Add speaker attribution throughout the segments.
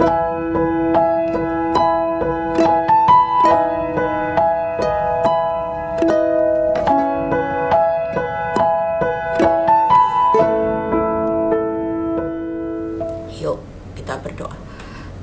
Speaker 1: Yuk kita berdoa.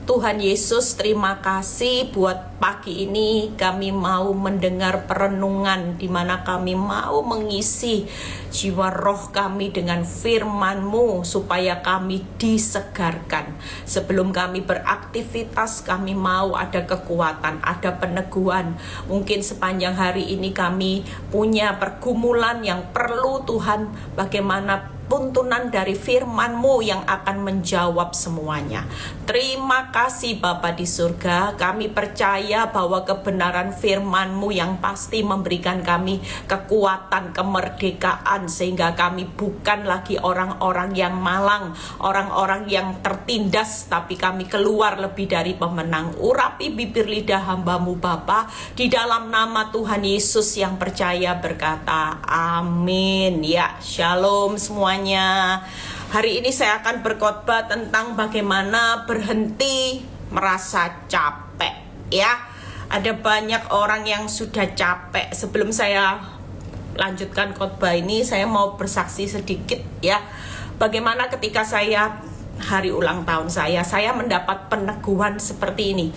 Speaker 1: Tuhan Yesus, terima kasih buat pagi ini kami mau mendengar perenungan di mana kami mau mengisi jiwa roh kami dengan firman-Mu supaya kami disegarkan. Sebelum kami beraktivitas, kami mau ada kekuatan, ada peneguhan. Mungkin sepanjang hari ini kami punya pergumulan yang perlu Tuhan, bagaimana tuntunan dari firman-Mu yang akan menjawab semuanya. Terima kasih Bapa di surga, kami percaya bahwa kebenaran firman-Mu yang pasti memberikan kami kekuatan, kemerdekaan, sehingga kami bukan lagi orang-orang yang malang, orang-orang yang tertindas, tapi kami keluar lebih dari pemenang. Urapi bibir lidah hamba-Mu Bapa, di dalam nama Tuhan Yesus yang percaya berkata, amin. Ya, shalom semuanya. Hari ini saya akan berkhotbah tentang bagaimana berhenti merasa capek. Ya, ada banyak orang yang sudah capek. Sebelum saya lanjutkan khotbah ini, saya mau bersaksi sedikit ya. Bagaimana ketika saya hari ulang tahun saya mendapat peneguhan seperti ini.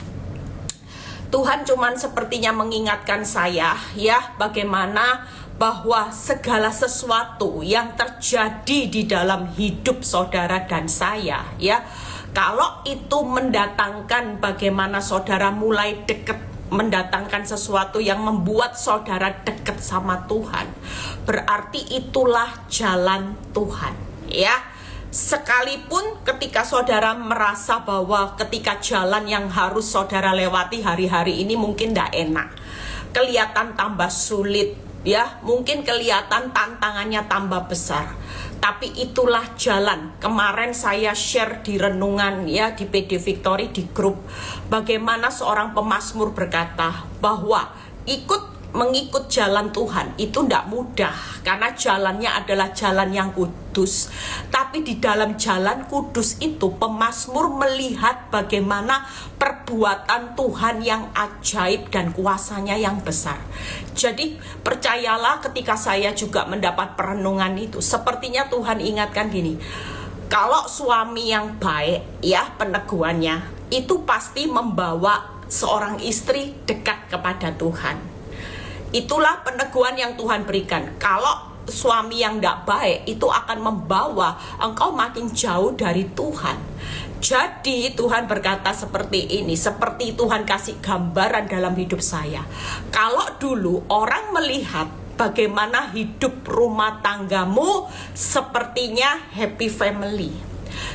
Speaker 1: Tuhan cuman sepertinya mengingatkan saya ya, bagaimana bahwa segala sesuatu yang terjadi di dalam hidup saudara dan saya ya, kalau itu mendatangkan bagaimana saudara mulai dekat, mendatangkan sesuatu yang membuat saudara dekat sama Tuhan, berarti itulah jalan Tuhan ya. Sekalipun ketika saudara merasa bahwa ketika jalan yang harus saudara lewati hari-hari ini mungkin tidak enak, kelihatan tambah sulit ya, mungkin kelihatan tantangannya tambah besar, tapi itulah jalan. Kemarin saya share di renungan ya, di PD Victory di grup, bagaimana seorang pemazmur berkata bahwa mengikut jalan Tuhan itu tidak mudah, karena jalannya adalah jalan yang kudus. Tapi di dalam jalan kudus itu pemazmur melihat bagaimana perbuatan Tuhan yang ajaib dan kuasanya yang besar. Jadi percayalah, ketika saya juga mendapat perenungan itu, sepertinya Tuhan ingatkan gini, kalau suami yang baik ya, peneguhannya itu pasti membawa seorang istri dekat kepada Tuhan. Itulah peneguhan yang Tuhan berikan. Kalau suami yang tidak baik itu akan membawa engkau makin jauh dari Tuhan. Jadi Tuhan berkata seperti ini, seperti Tuhan kasih gambaran dalam hidup saya. Kalau dulu orang melihat bagaimana hidup rumah tanggamu sepertinya happy family,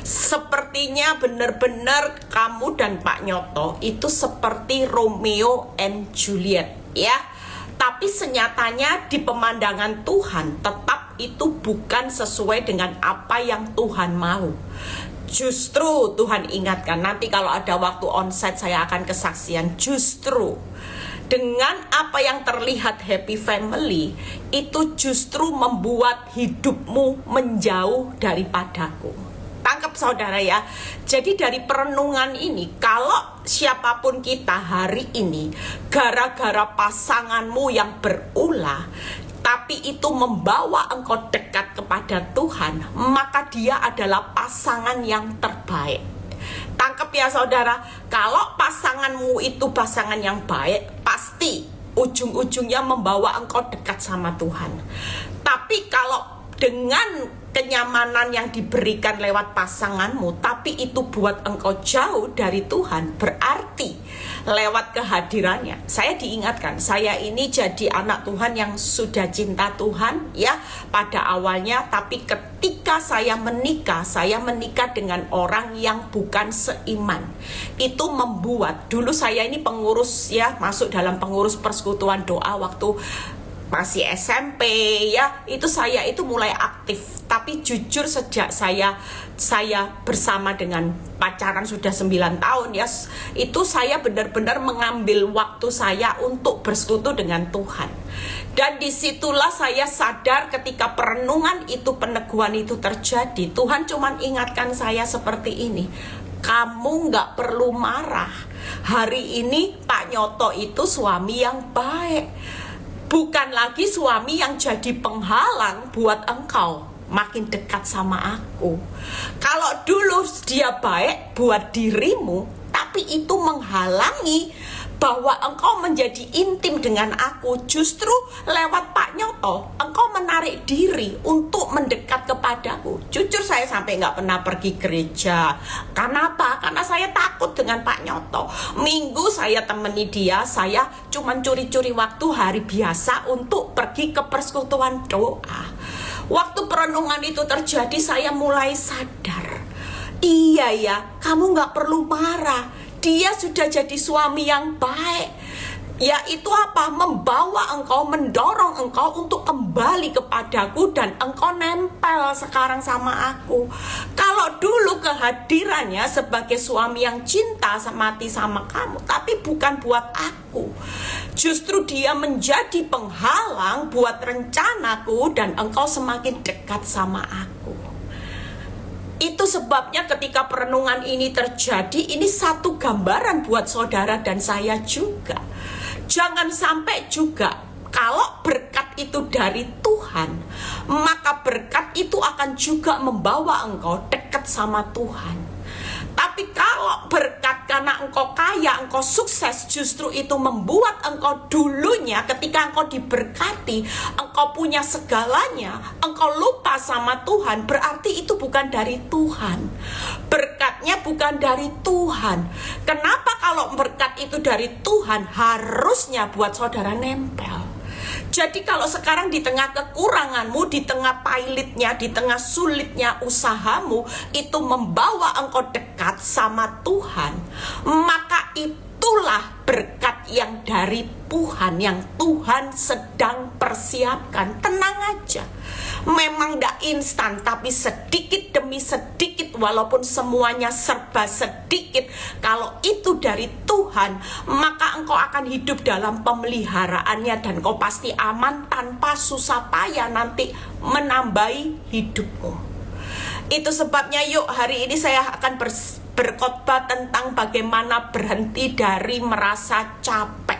Speaker 1: sepertinya benar-benar kamu dan Pak Nyoto itu seperti Romeo and Juliet ya. Tapi senyatanya di pemandangan Tuhan tetap itu bukan sesuai dengan apa yang Tuhan mau. Justru Tuhan ingatkan, nanti kalau ada waktu onsite saya akan kesaksian, justru dengan apa yang terlihat happy family itu justru membuat hidupmu menjauh daripadaku. Tangkap saudara ya. Jadi dari perenungan ini, kalau siapapun kita hari ini, gara-gara pasanganmu yang berulah, tapi itu membawa engkau dekat kepada Tuhan, maka dia adalah pasangan yang terbaik. Tangkap ya saudara, kalau pasanganmu itu pasangan yang baik, pasti ujung-ujungnya membawa engkau dekat sama Tuhan. Tapi kalau dengan kenyamanan yang diberikan lewat pasanganmu, tapi itu buat engkau jauh dari Tuhan, berarti lewat kehadirannya. Saya diingatkan, saya ini jadi anak Tuhan yang sudah cinta Tuhan ya pada awalnya, tapi ketika saya menikah dengan orang yang bukan seiman. Itu membuat, dulu saya ini pengurus ya, masuk dalam pengurus persekutuan doa waktu masih SMP ya, itu saya itu mulai aktif. Tapi jujur sejak saya bersama dengan pacaran sudah 9 tahun ya, itu saya benar-benar mengambil waktu saya untuk bersekutu dengan Tuhan. Dan disitulah saya sadar ketika perenungan itu, peneguhan itu terjadi, Tuhan cuman ingatkan saya seperti ini, Kamu nggak perlu marah. Hari ini Pak Nyoto itu suami yang baik, bukan lagi suami yang jadi penghalang buat engkau makin dekat sama aku. Kalau dulu dia baik buat dirimu, tapi itu menghalangi bahwa engkau menjadi intim dengan aku. Justru lewat Pak Nyoto engkau menarik diri untuk mendekat kepadaku. Jujur saya sampai nggak pernah pergi gereja. Kenapa? Karena saya takut dengan Pak Nyoto. Minggu saya temani dia, saya cuma curi-curi waktu hari biasa untuk pergi ke persekutuan doa. Waktu perenungan itu terjadi, saya mulai sadar, iya ya, kamu nggak perlu marah. Dia sudah jadi suami yang baik. Yaitu apa? Membawa engkau, mendorong engkau untuk kembali kepadaku, dan engkau nempel sekarang sama aku. Kalau dulu kehadirannya sebagai suami yang cinta mati sama kamu, tapi bukan buat aku. Justru dia menjadi penghalang buat rencanaku, dan engkau semakin dekat sama aku. Itu sebabnya ketika perenungan ini terjadi, ini satu gambaran buat saudara dan saya juga. Jangan sampai juga kalau berkat itu dari Tuhan, maka berkat itu akan juga membawa engkau dekat sama Tuhan. Tapi kalau berkat karena engkau kaya, engkau sukses, justru itu membuat engkau dulunya ketika engkau diberkati, engkau punya segalanya, engkau lupa sama Tuhan, berarti itu bukan dari Tuhan. Berkatnya bukan dari Tuhan. Kenapa kalau berkat itu dari Tuhan, harusnya buat saudara nempel. Jadi kalau sekarang di tengah kekuranganmu, di tengah pahitnya, di tengah sulitnya usahamu, itu membawa engkau dekat sama Tuhan, maka itulah berkat yang dari Tuhan, yang Tuhan sedang persiapkan. Tenang aja, memang tidak instan, tapi sedikit demi sedikit, walaupun semuanya serba sedikit, kalau itu dari Tuhan, maka engkau akan hidup dalam pemeliharaannya, dan kau pasti aman tanpa susah payah nanti menambahi hidupmu. Itu sebabnya yuk hari ini saya akan berkhotbah tentang bagaimana berhenti dari merasa capek.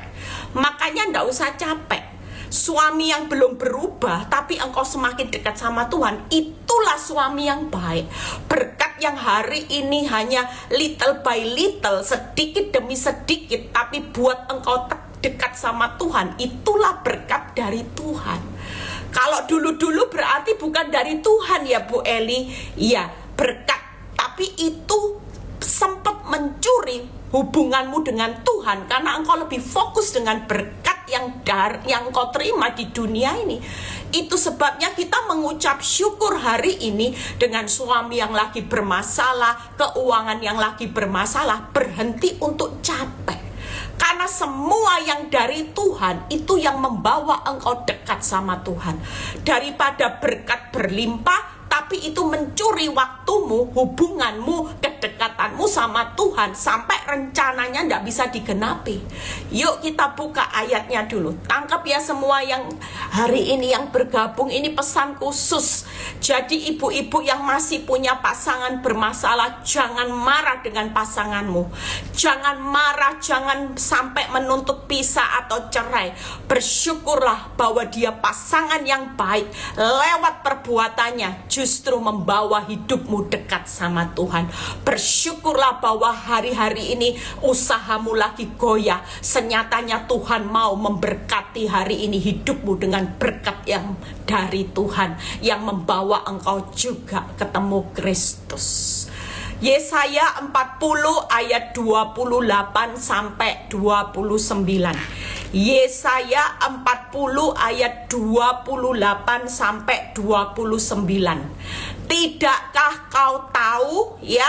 Speaker 1: Makanya nggak usah capek. Suami yang belum berubah tapi engkau semakin dekat sama Tuhan, itulah suami yang baik. Berkat yang hari ini hanya little by little, sedikit demi sedikit, tapi buat engkau dekat sama Tuhan, itulah berkat dari Tuhan. Kalau dulu-dulu berarti bukan dari Tuhan ya Bu Eli. Ya berkat, tapi itu sempat mencuri hubunganmu dengan Tuhan karena engkau lebih fokus dengan berkat yang kau terima di dunia ini. Itu sebabnya kita mengucap syukur hari ini dengan suami yang lagi bermasalah, keuangan yang lagi bermasalah, berhenti untuk capek. Karena semua yang dari Tuhan itu yang membawa engkau dekat sama Tuhan. Daripada berkat berlimpah tapi itu mencuri waktumu, hubunganmu, kedekatanmu sama Tuhan, sampai rencananya tidak bisa digenapi. Yuk kita buka ayatnya dulu. Tangkap ya semua yang hari ini yang bergabung, ini pesan khusus. Jadi ibu-ibu yang masih punya pasangan bermasalah, jangan marah dengan pasanganmu. Jangan marah, jangan sampai menuntut pisah atau cerai. Bersyukurlah bahwa dia pasangan yang baik. Lewat perbuatannya justru membawa hidupmu dekat sama Tuhan. Bersyukurlah bahwa hari-hari ini usahamu lagi goyah. Senyatanya Tuhan mau memberkati hari ini hidupmu dengan berkat yang dari Tuhan, yang membawa engkau juga ketemu Kristus. Yesaya 40 ayat 28 sampai 29. Yesaya 40 ayat 28 sampai 29. Tidakkah kau tahu ya?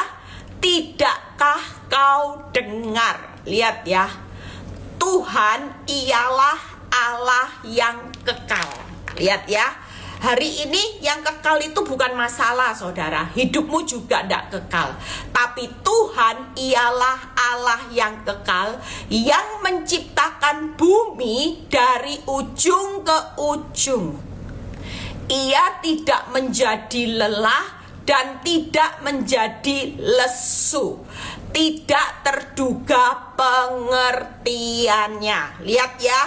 Speaker 1: Tidakkah kau dengar? Lihat ya. Tuhan ialah Allah yang kekal. Lihat ya. Hari ini yang kekal itu bukan masalah saudara. Hidupmu juga tidak kekal. Tapi Tuhan ialah Allah yang kekal, yang menciptakan bumi dari ujung ke ujung. Ia tidak menjadi lelah dan tidak menjadi lesu, tidak terduga pengertiannya. Lihat ya,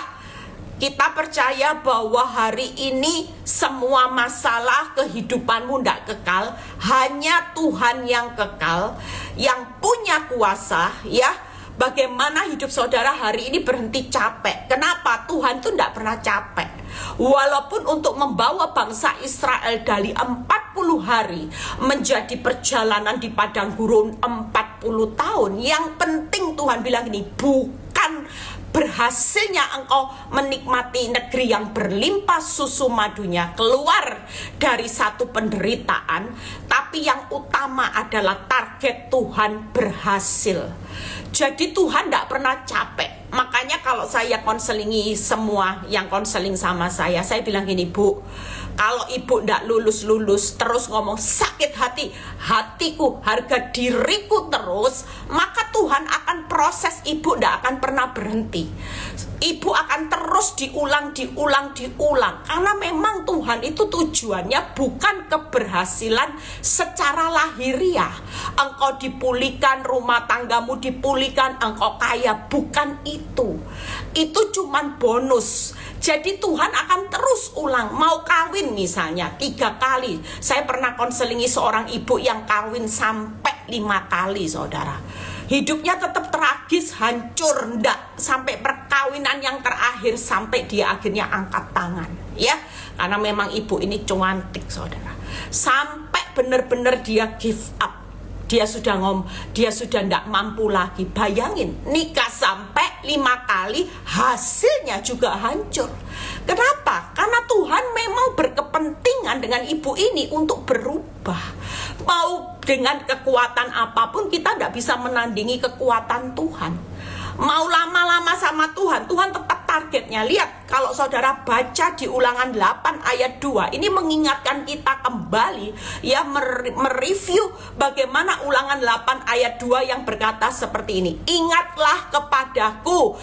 Speaker 1: kita percaya bahwa hari ini semua masalah kehidupanmu tidak kekal, hanya Tuhan yang kekal, yang punya kuasa ya. Bagaimana hidup saudara hari ini berhenti capek? Kenapa? Tuhan itu tidak pernah capek. Walaupun untuk membawa bangsa Israel dari 40 hari menjadi perjalanan di padang gurun 40 tahun, yang penting Tuhan bilang ini, bukan berhasilnya engkau menikmati negeri yang berlimpah susu madunya, keluar dari satu penderitaan, tapi yang utama adalah target Tuhan berhasil. Jadi Tuhan tidak pernah capek. Makanya kalau saya konselingi semua yang konseling sama saya bilang gini, Bu, kalau ibu tidak lulus-lulus terus ngomong sakit hati, hatiku, harga diriku terus, maka Tuhan akan proses ibu, tidak akan pernah berhenti. Ibu akan terus diulang. Karena memang Tuhan itu tujuannya bukan keberhasilan secara lahiriah. Engkau dipulihkan, rumah tanggamu dipulihkan, engkau kaya, bukan itu. Itu cuman bonus. Jadi Tuhan akan terus ulang. Mau kawin misalnya 3 kali. Saya pernah konselingi seorang ibu yang kawin sampai 5 kali, saudara. Hidupnya tetap tragis, hancur, ndak sampai perkawinan yang terakhir, sampai dia akhirnya angkat tangan, ya. Karena memang ibu ini cuantik, saudara. Sampai benar-benar dia give up. Dia sudah ndak mampu lagi. Bayangin, nikah sampai 5 kali, hasilnya juga hancur. Kenapa? Karena Tuhan memang berkepentingan dengan ibu ini untuk berubah. Mau dengan kekuatan apapun, kita tidak bisa menandingi kekuatan Tuhan. Mau lama-lama sama Tuhan, Tuhan tetap targetnya. Lihat, kalau saudara baca di Ulangan 8 ayat 2, ini mengingatkan kita kembali ya, mereview bagaimana Ulangan 8 ayat 2 yang berkata seperti ini. Ingatlah kepadaku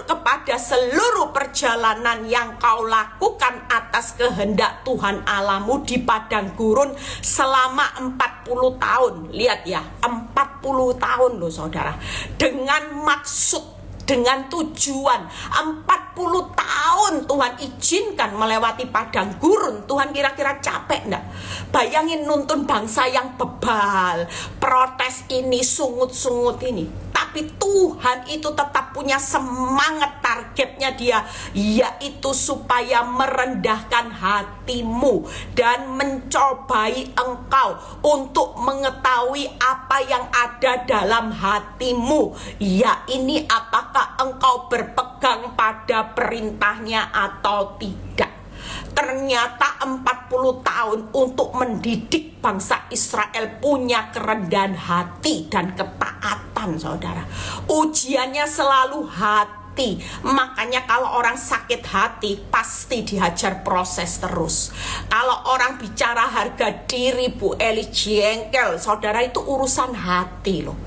Speaker 1: kepada seluruh perjalanan yang kau lakukan atas kehendak Tuhan Allahmu di padang gurun selama 40 tahun. Lihat ya, 40 tahun loh saudara. Dengan maksud, dengan tujuan 40 tahun Tuhan izinkan melewati padang gurun. Tuhan kira-kira capek enggak? Bayangin nuntun bangsa yang bebal, protes ini, sungut-sungut ini. Tapi Tuhan itu tetap punya semangat, targetnya dia, yaitu supaya merendahkan hatimu dan mencobai engkau untuk mengetahui apa yang ada dalam hatimu. Ya, ini apakah engkau berpegang pada perintahnya atau tidak. Ternyata 40 tahun untuk mendidik bangsa Israel punya kerendahan hati dan ketaatan, saudara. Ujiannya selalu hati. Makanya kalau orang sakit hati pasti dihajar proses terus. Kalau orang bicara harga diri, Bu Eli jengkel, saudara, itu urusan hati loh.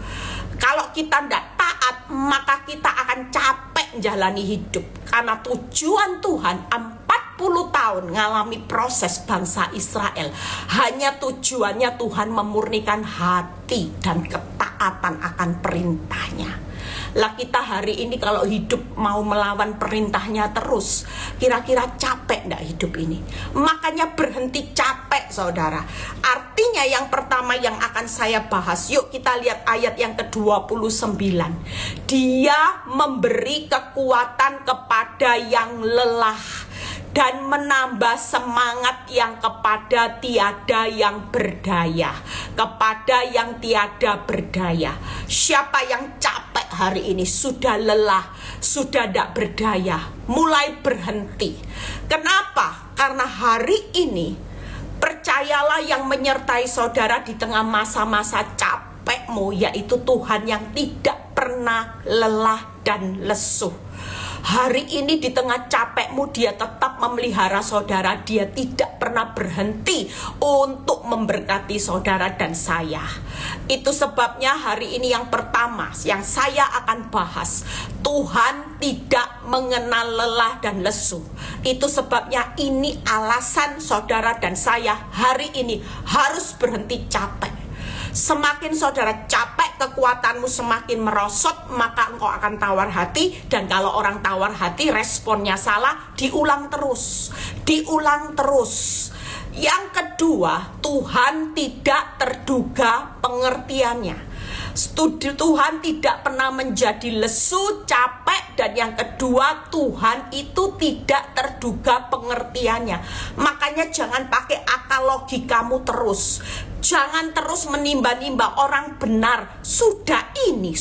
Speaker 1: Kalau kita tidak taat, maka kita akan capek menjalani hidup. Karena tujuan Tuhan 40 tahun ngalami proses bangsa Israel, hanya tujuannya Tuhan memurnikan hati dan ketaatan akan perintahnya. Lah kita hari ini kalau hidup mau melawan perintahnya terus, kira-kira capek enggak hidup ini? Makanya berhenti capek, saudara. Artinya yang pertama yang akan saya bahas, yuk kita lihat ayat yang ke-29. Dia memberi kekuatan kepada yang lelah dan menambah semangat yang kepada tiada yang berdaya. Kepada yang tiada berdaya. Siapa yang capek hari ini, sudah lelah, sudah tidak berdaya, mulai berhenti. Kenapa? Karena hari ini, percayalah, yang menyertai saudara di tengah masa-masa capekmu, yaitu Tuhan yang tidak pernah lelah dan lesuh. Hari ini di tengah capekmu, dia tetap memelihara saudara. Dia tidak pernah berhenti untuk memberkati saudara dan saya. Itu sebabnya hari ini yang pertama yang saya akan bahas, Tuhan tidak mengenal lelah dan lesu. Itu sebabnya ini alasan saudara dan saya hari ini harus berhenti capek. Semakin saudara capek, kekuatanmu semakin merosot, maka engkau akan tawar hati. Dan kalau orang tawar hati, responnya salah, diulang terus. Yang kedua, Tuhan tidak terduga pengertiannya. Tuhan tidak pernah menjadi lesu, capek. Dan yang kedua, Tuhan itu tidak terduga pengertiannya. Makanya jangan pakai akal logikamu terus. Jangan terus menimba-nimba orang benar. Sudah ini,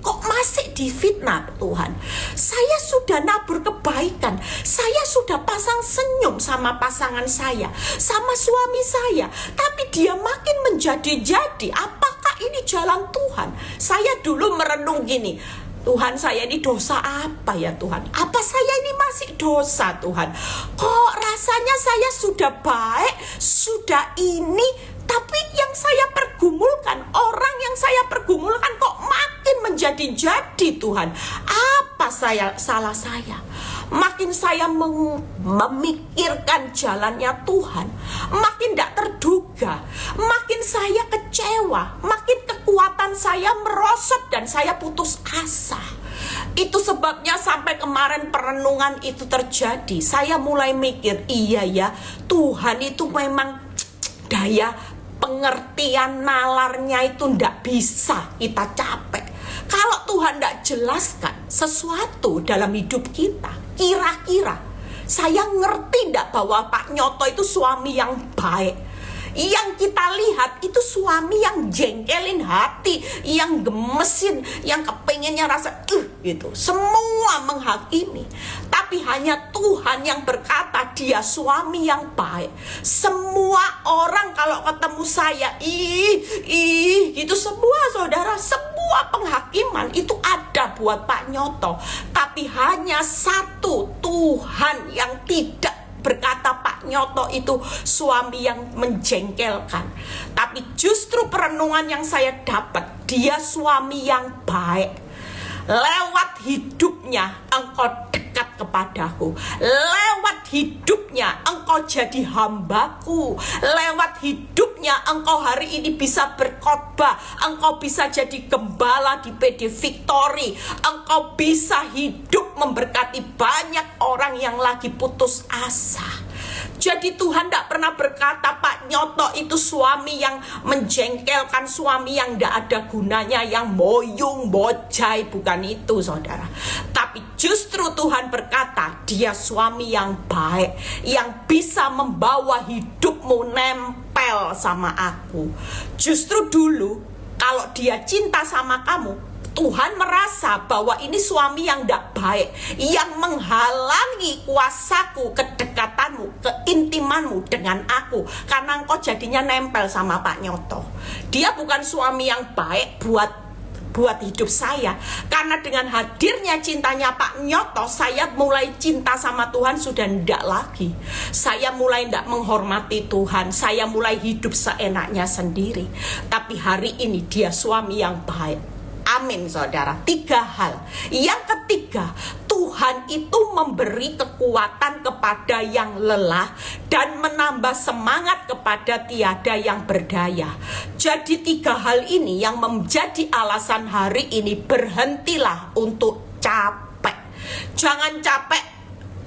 Speaker 1: kok masih difitnah Tuhan? Saya sudah nabur kebaikan. Saya sudah pasang senyum sama pasangan saya, sama suami saya. Tapi dia makin menjadi-jadi. Apakah ini jalan Tuhan? Saya dulu merenung gini, Tuhan, saya ini dosa apa ya Tuhan? Apa saya ini masih dosa Tuhan? Kok rasanya saya sudah baik, sudah ini, tapi yang saya pergumulkan, orang yang saya pergumulkan kok makin menjadi-jadi Tuhan. Apa salah saya? Makin saya memikirkan jalannya Tuhan, makin tidak terduga, makin saya kecewa, makin kekuatan saya merosot dan saya putus asa. Itu sebabnya sampai kemarin perenungan itu terjadi, saya mulai mikir, iya ya, Tuhan itu memang daya pengertian nalarnya itu tidak bisa kita capek. Kalau Tuhan tidak jelaskan sesuatu dalam hidup kita, kira-kira saya ngerti tidak bahwa Pak Nyoto itu suami yang baik? Yang kita lihat itu suami yang jengkelin hati, yang gemesin, yang kepengennya rasa gitu. Semua menghakimi. Tapi hanya Tuhan yang berkata dia suami yang baik. Semua orang kalau ketemu saya, gitu semua saudara, semua penghakiman itu ada buat Pak Nyoto. Tapi hanya satu, Tuhan yang tidak berkata Pak Nyoto itu suami yang menjengkelkan. Tapi justru perenungan yang saya dapat, dia suami yang baik. Lewat hidupnya engkau dekat kepadaku. Lewat hidupnya engkau jadi hambaku. Lewat hidupnya engkau hari ini bisa berkhotbah. Engkau bisa jadi gembala di PD Victory. Engkau bisa hidup memberkati banyak orang yang lagi putus asa. Jadi Tuhan tidak pernah berkata Pak Nyoto itu suami yang menjengkelkan, suami yang tidak ada gunanya, yang moyung, bojai. Bukan itu saudara. Tapi justru Tuhan berkata dia suami yang baik, yang bisa membawa hidupmu nempel sama aku. Justru dulu kalau dia cinta sama kamu, Tuhan merasa bahwa ini suami yang tidak baik, yang menghalangi kuasaku, kedekatanmu, keintimanmu dengan aku, karena engkau jadinya nempel sama Pak Nyoto. Dia bukan suami yang baik buat hidup saya. Karena dengan hadirnya cintanya Pak Nyoto, saya mulai cinta sama Tuhan sudah tidak lagi. Saya mulai tidak menghormati Tuhan. Saya mulai hidup seenaknya sendiri. Tapi hari ini dia suami yang baik. Amin saudara. 3 hal. Yang ketiga, Tuhan itu memberi kekuatan kepada yang lelah dan menambah semangat kepada tiada yang berdaya. Jadi 3 hal ini yang menjadi alasan hari ini berhentilah untuk capek. Jangan capek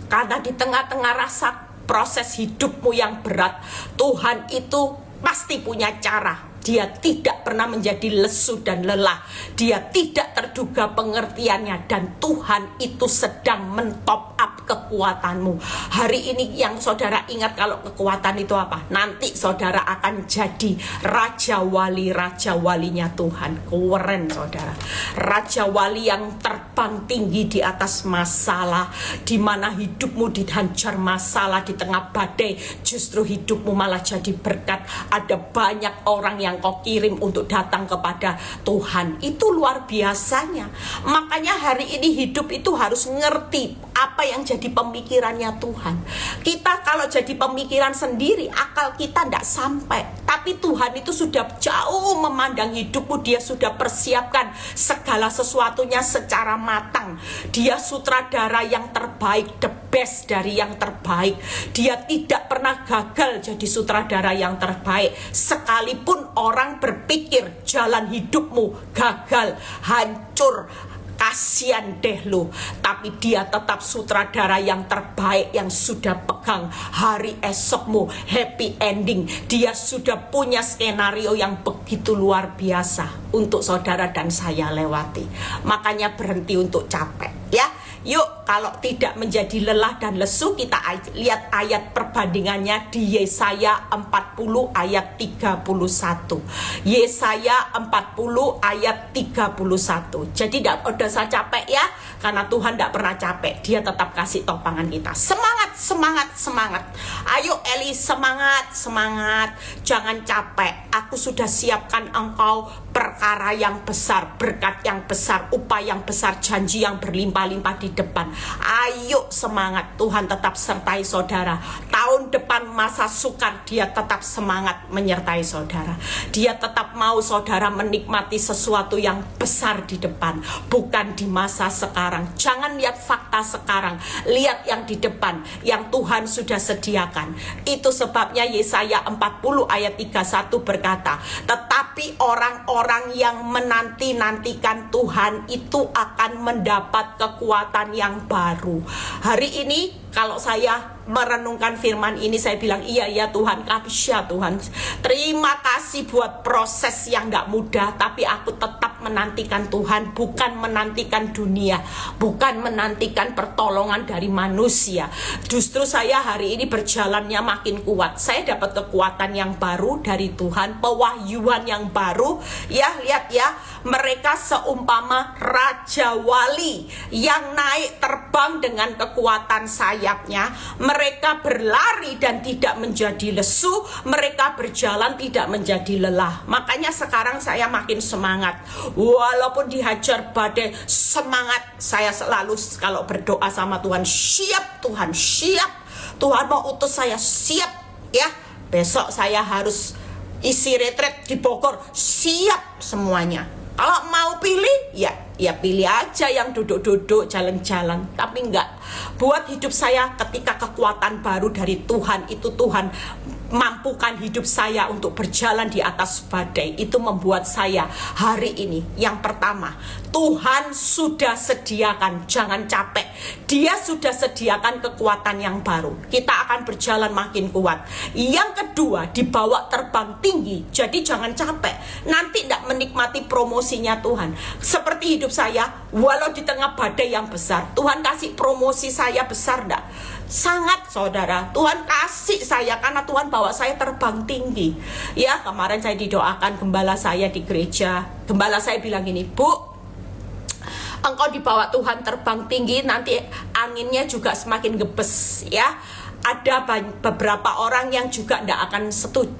Speaker 1: karena di tengah-tengah rasa proses hidupmu yang berat, Tuhan itu pasti punya cara. Dia tidak pernah menjadi lesu dan lelah. Dia tidak terduga pengertiannya. Dan Tuhan itu sedang mentop up kekuatanmu. Hari ini yang saudara ingat kalau kekuatan itu apa? Nanti saudara akan jadi raja walinya Tuhan. Keren saudara. Raja wali yang terbang tinggi di atas masalah, di mana hidupmu dihajar masalah di tengah badai, justru hidupmu malah jadi berkat. Ada banyak orang yang kau kirim untuk datang kepada Tuhan. Itu luar biasanya. Makanya hari ini hidup itu harus ngerti apa yang jadi pemikirannya Tuhan. Kita kalau jadi pemikiran sendiri, akal kita tidak sampai. Tapi Tuhan itu sudah jauh memandang hidupmu. Dia sudah persiapkan segala sesuatunya secara matang. Dia sutradara yang terbaik, the best dari yang terbaik. Dia tidak pernah gagal jadi sutradara yang terbaik. Sekalipun orang berpikir jalan hidupmu gagal, hancur, kasihan deh lu, tapi dia tetap sutradara yang terbaik yang sudah pegang hari esokmu, happy ending. Dia sudah punya skenario yang begitu luar biasa untuk saudara dan saya lewati. Makanya berhenti untuk capek ya. Yuk, kalau tidak menjadi lelah dan lesu, kita lihat ayat perbandingannya di Yesaya 40 ayat 31. Yesaya 40 ayat 31. Jadi tidak usah capek ya, karena Tuhan tidak pernah capek. Dia tetap kasih topangan kita. Semangat, semangat, semangat. Ayo Eli, semangat, semangat. Jangan capek. Aku sudah siapkan engkau perkara yang besar, berkat yang besar, upaya yang besar, janji yang berlimpah-limpah di depan. Ayo semangat, Tuhan tetap sertai saudara. Tahun depan masa sukar, dia tetap semangat menyertai saudara. Dia tetap mau saudara menikmati sesuatu yang besar di depan, bukan di masa sekarang. Jangan lihat fakta sekarang, lihat yang di depan, yang Tuhan sudah sediakan. Itu sebabnya Yesaya 40 ayat 31 berkata, tetapi orang-orang yang menanti-nantikan Tuhan itu akan mendapat kekuatan yang baru. Hari ini kalau saya merenungkan firman ini, saya bilang iya ya Tuhan, kapsya Tuhan. Terima kasih buat proses yang gak mudah, tapi aku tetap menantikan Tuhan, bukan menantikan dunia, bukan menantikan pertolongan dari manusia. Justru saya hari ini berjalannya makin kuat. Saya dapat kekuatan yang baru dari Tuhan, pewahyuan yang baru. Ya, lihat ya, mereka seumpama raja wali yang naik terbang dengan kekuatan sayapnya. Mereka berlari dan tidak menjadi lesu, mereka berjalan tidak menjadi lelah. Makanya sekarang saya makin semangat. Walaupun dihajar badai, semangat. Saya selalu kalau berdoa sama Tuhan, siap Tuhan, siap. Tuhan mau utus saya, siap ya. Besok saya harus isi retret di Bogor, siap semuanya. Kalau mau pilih, ya pilih aja yang duduk-duduk, jalan-jalan. Tapi enggak, buat hidup saya ketika kekuatan baru dari Tuhan, itu Tuhan mampukan hidup saya untuk berjalan di atas badai. Itu membuat saya hari ini, yang pertama, Tuhan sudah sediakan, jangan capek. Dia sudah sediakan kekuatan yang baru. Kita akan berjalan makin kuat. Yang kedua, dibawa terbang tinggi. Jadi jangan capek. Nanti tidak menikmati promosinya Tuhan. Seperti hidup saya, walau di tengah badai yang besar, Tuhan kasih promosi saya besar enggak? Sangat saudara, Tuhan kasih saya karena Tuhan bawa saya terbang tinggi. Ya, kemarin saya didoakan gembala saya di gereja. Gembala saya bilang gini, Bu, engkau dibawa Tuhan terbang tinggi, nanti anginnya juga semakin gebes ya. Ada beberapa orang yang juga tidak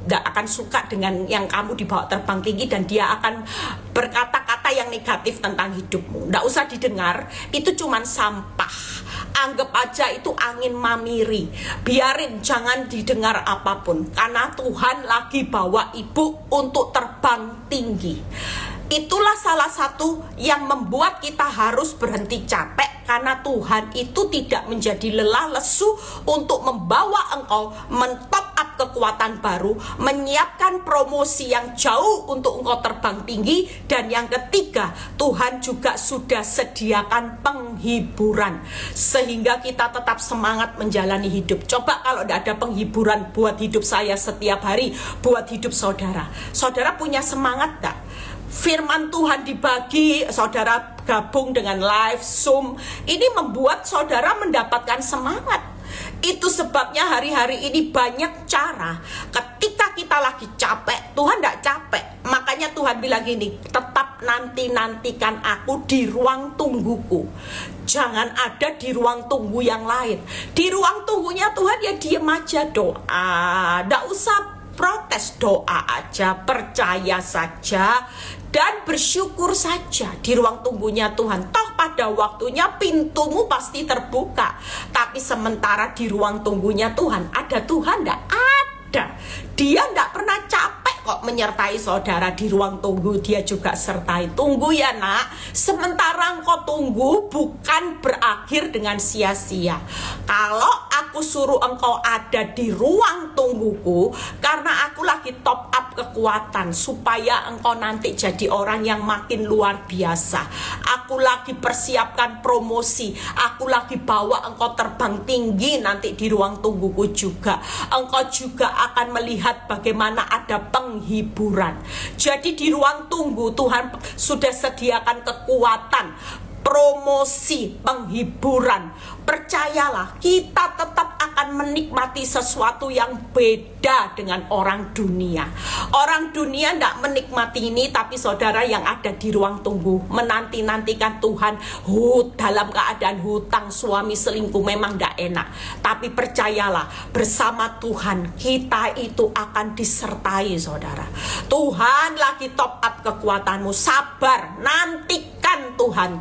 Speaker 1: akan suka dengan yang kamu dibawa terbang tinggi, dan dia akan berkata-kata yang negatif tentang hidupmu. Tidak usah didengar, itu cuman sampah. Anggap aja itu angin mamiri. Biarin, jangan didengar apapun. Karena Tuhan lagi bawa ibu untuk terbang tinggi. Itulah salah satu yang membuat kita harus berhenti capek, karena Tuhan itu tidak menjadi lelah lesu untuk membawa engkau mentop up kekuatan baru, menyiapkan promosi yang jauh untuk engkau terbang tinggi. Dan yang ketiga, Tuhan juga sudah sediakan penghiburan sehingga kita tetap semangat menjalani hidup. Coba kalau tidak ada penghiburan buat hidup saya setiap hari, buat hidup saudara, saudara punya semangat tak? Firman Tuhan dibagi, saudara gabung dengan live Zoom, ini membuat saudara mendapatkan semangat. Itu sebabnya hari-hari ini banyak cara. Ketika kita lagi capek, Tuhan tidak capek. Makanya Tuhan bilang gini, tetap nantikan aku di ruang tungguku. Jangan ada di ruang tunggu yang lain. Di ruang tunggunya Tuhan ya diem aja, doa. Tidak usah protes, doa aja, percaya saja, dan bersyukur saja di ruang tunggunya Tuhan. Toh pada waktunya pintumu pasti terbuka. Tapi sementara di ruang tunggunya Tuhan, ada Tuhan? Tidak ada. Dia tidak pernah capek kok menyertai saudara di ruang tunggu. Dia juga sertai. Tunggu ya nak. Sementara engkau tunggu bukan berakhir dengan sia-sia. Kalau aku suruh engkau ada di ruang tungguku, karena aku lagi top up kekuatan supaya engkau nanti jadi orang yang makin luar biasa. Aku lagi persiapkan promosi. Aku lagi bawa engkau terbang tinggi nanti di ruang tungguku juga. Engkau juga akan melihat bagaimana ada penghiburan. Jadi di ruang tunggu Tuhan sudah sediakan kekuatan, promosi, penghiburan. Percayalah, kita tetap akan menikmati sesuatu yang beda dengan orang dunia. Orang dunia tidak menikmati ini, tapi saudara yang ada di ruang tunggu menanti-nantikan Tuhan. Dalam keadaan hutang, suami selingkuh memang tidak enak. Tapi percayalah, bersama Tuhan kita itu akan disertai saudara. Tuhan lagi top up kekuatanmu, sabar, nantikan Tuhan.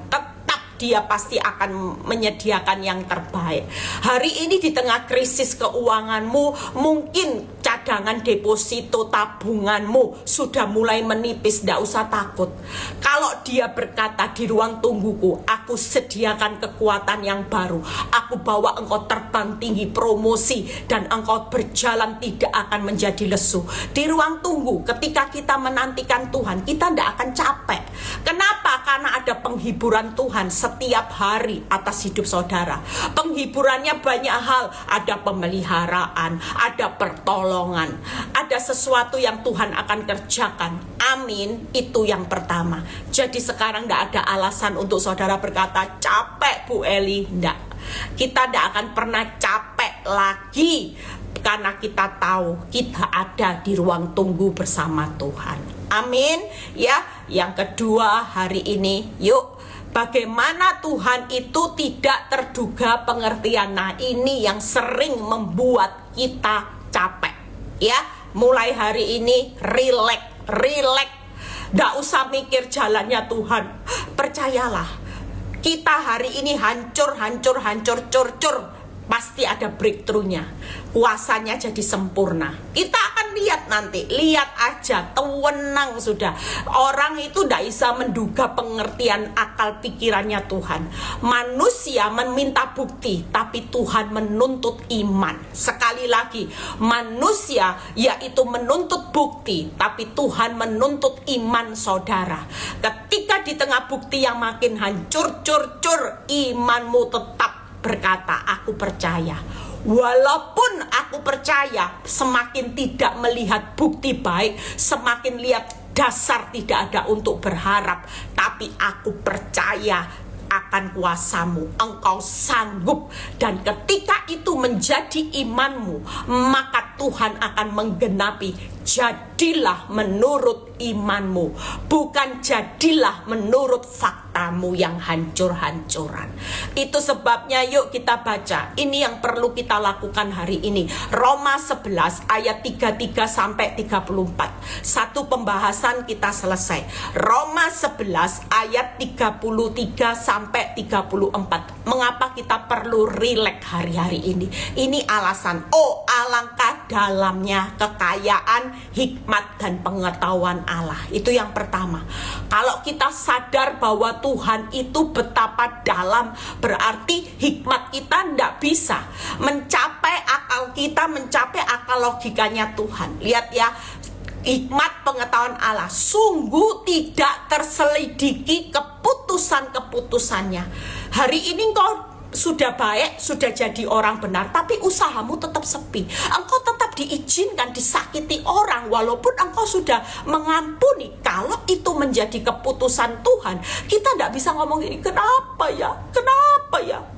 Speaker 1: Dia pasti akan menyediakan yang terbaik. Hari ini di tengah krisis keuanganmu, mungkin cadangan deposito tabunganmu sudah mulai menipis. Tidak usah takut. Kalau dia berkata di ruang tungguku, aku sediakan kekuatan yang baru. Aku bawa engkau terbang tinggi, promosi, dan engkau berjalan tidak akan menjadi lesu. Di ruang tunggu, ketika kita menantikan Tuhan, kita tidak akan capek. Kenapa? Karena ada penghiburan Tuhan setiap hari atas hidup saudara. Penghiburannya banyak hal. Ada pemeliharaan, ada pertolongan, ada sesuatu yang Tuhan akan kerjakan. Amin. Itu yang pertama. Jadi sekarang tidak ada alasan untuk saudara berkata capek Bu Eli. Tidak. Kita tidak akan pernah capek lagi, karena kita tahu kita ada di ruang tunggu bersama Tuhan. Amin. Ya, yang kedua hari ini, yuk, bagaimana Tuhan itu tidak terduga pengertian. Nah, ini yang sering membuat kita capek. Ya, mulai hari ini relax. Tidak usah mikir jalannya Tuhan. Percayalah, kita hari ini hancur, cur. Pasti ada breakthrough-nya. Kuasanya jadi sempurna. Kita akan lihat nanti. Lihat aja, tenang sudah. Orang itu tidak bisa menduga pengertian akal pikirannya Tuhan. Manusia meminta bukti, tapi Tuhan menuntut iman. Sekali lagi, manusia yaitu menuntut bukti, tapi Tuhan menuntut iman saudara. Ketika di tengah bukti yang makin hancur, imanmu tetap berkata, aku percaya. Walaupun aku percaya, semakin tidak melihat bukti baik, semakin lihat dasar tidak ada untuk berharap. Tapi aku percaya akan kuasamu, engkau sanggup. Dan ketika itu menjadi imanmu, maka Tuhan akan menggenapi. Jadilah menurut imanmu, bukan jadilah menurut faktamu yang hancur-hancuran. Itu sebabnya yuk kita baca. Ini yang perlu kita lakukan hari ini. Roma 11 ayat 33 sampai 34. Satu pembahasan kita selesai. Roma 11 ayat 33 sampai 34. Mengapa kita perlu rileks hari-hari ini? Ini alasan. Oh, alangkah dalamnya kekayaan, hikmat, dan pengetahuan Allah. Itu yang pertama. Kalau kita sadar bahwa Tuhan itu betapa dalam, berarti hikmat kita tidak bisa mencapai akal kita, mencapai akal logikanya Tuhan. Lihat ya, hikmat pengetahuan Allah sungguh tidak terselidiki keputusan-keputusannya. Hari ini engkau sudah baik, sudah jadi orang benar, tapi usahamu tetap sepi. Engkau tetap diizinkan disakiti orang walaupun engkau sudah mengampuni. Kalau itu menjadi keputusan Tuhan, kita tidak bisa ngomong ini, kenapa ya?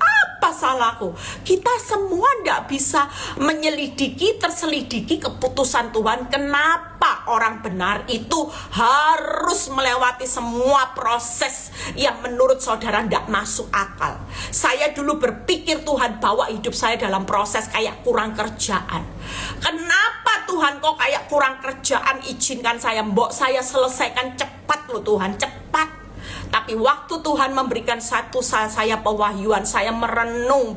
Speaker 1: Apa apa salahku? Kita semua tidak bisa terselidiki keputusan Tuhan. Kenapa orang benar itu harus melewati semua proses yang menurut saudara tidak masuk akal? Saya dulu berpikir Tuhan bawa hidup saya dalam proses kayak kurang kerjaan. Kenapa Tuhan kok kayak kurang kerjaan? Izinkan saya, mbok saya selesaikan cepat loh Tuhan, cepat. Tapi waktu Tuhan memberikan saya pewahyuan, saya merenung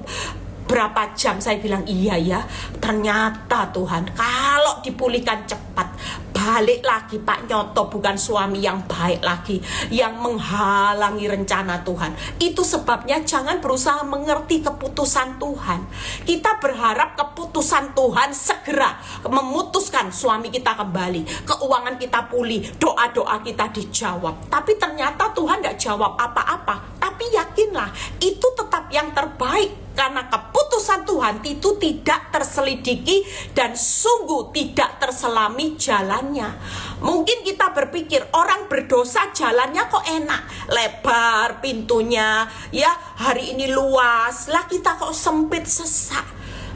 Speaker 1: berapa jam, saya bilang iya ya, ternyata Tuhan kalau dipulihkan cepat, balik lagi Pak Nyoto bukan suami yang baik lagi, yang menghalangi rencana Tuhan. Itu sebabnya jangan berusaha mengerti keputusan Tuhan. Kita berharap keputusan Tuhan segera memutuskan suami kita kembali, keuangan kita pulih, doa-doa kita dijawab. Tapi ternyata Tuhan tidak jawab apa-apa. Tapi yakinlah itu tetap yang terbaik, karena keputusan Tuhan itu tidak terselidiki dan sungguh tidak terselami jalannya. Mungkin kita berpikir orang berdosa jalannya kok enak, lebar pintunya, ya hari ini luas, lah kita kok sempit sesak.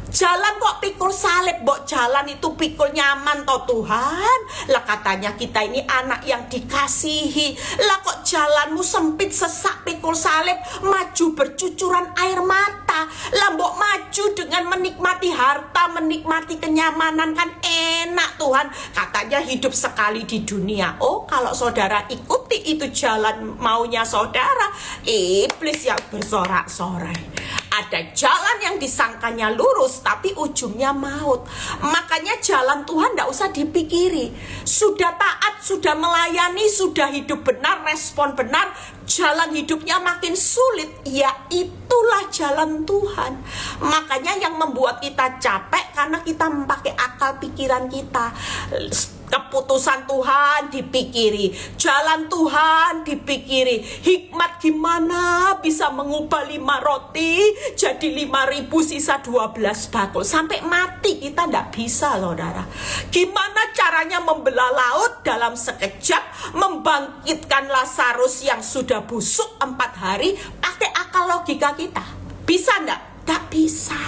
Speaker 1: Jalan kok pikul salib, mbok jalan itu pikul nyaman toh Tuhan. Lah katanya kita ini anak yang dikasihi. Lah kok jalanmu sempit sesak pikul salib, maju bercucuran air mata. Lah mbok maju dengan menikmati harta, menikmati kenyamanan, kan enak Tuhan. Katanya hidup sekali di dunia. Oh, kalau saudara ikuti itu jalan maunya saudara, iblis yang bersorak-sorai. Ada jalan yang disangkanya lurus tapi ujungnya maut. Makanya jalan Tuhan tidak usah dipikiri. Sudah taat, sudah melayani, sudah hidup benar, respon benar, jalan hidupnya makin sulit. Ya itulah jalan Tuhan. Makanya yang membuat kita capek karena kita memakai akal pikiran kita. Keputusan Tuhan dipikiri, jalan Tuhan dipikiri, hikmat gimana bisa mengubah 5 roti jadi 5.000 sisa 12 bakul. Sampai mati kita tidak bisa saudara. Gimana caranya membelah laut dalam sekejap, membangkitkan Lazarus yang sudah busuk 4 hari, pakai akal logika kita. Bisa enggak? Tidak bisa.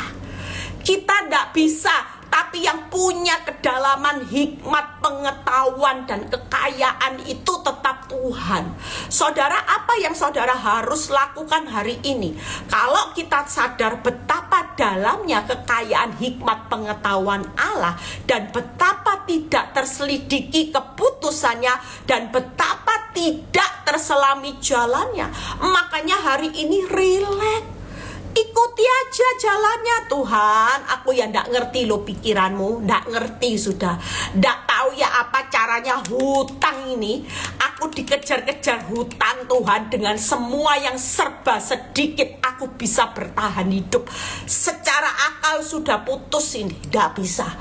Speaker 1: Kita tidak bisa. Tapi yang punya kedalaman hikmat, pengetahuan, dan kekayaan itu tetap Tuhan. Saudara, apa yang saudara harus lakukan hari ini? Kalau kita sadar betapa dalamnya kekayaan hikmat pengetahuan Allah, dan betapa tidak terselidiki keputusannya, dan betapa tidak terselami jalannya, makanya hari ini rileks. Ikuti aja jalannya. Tuhan, aku ya ndak ngerti lo pikiranmu, ndak ngerti sudah, ndak tahu ya apa caranya hutang ini. Aku dikejar-kejar hutang Tuhan, dengan semua yang serba sedikit aku bisa bertahan hidup. Secara akal sudah putus ini, ndak bisa.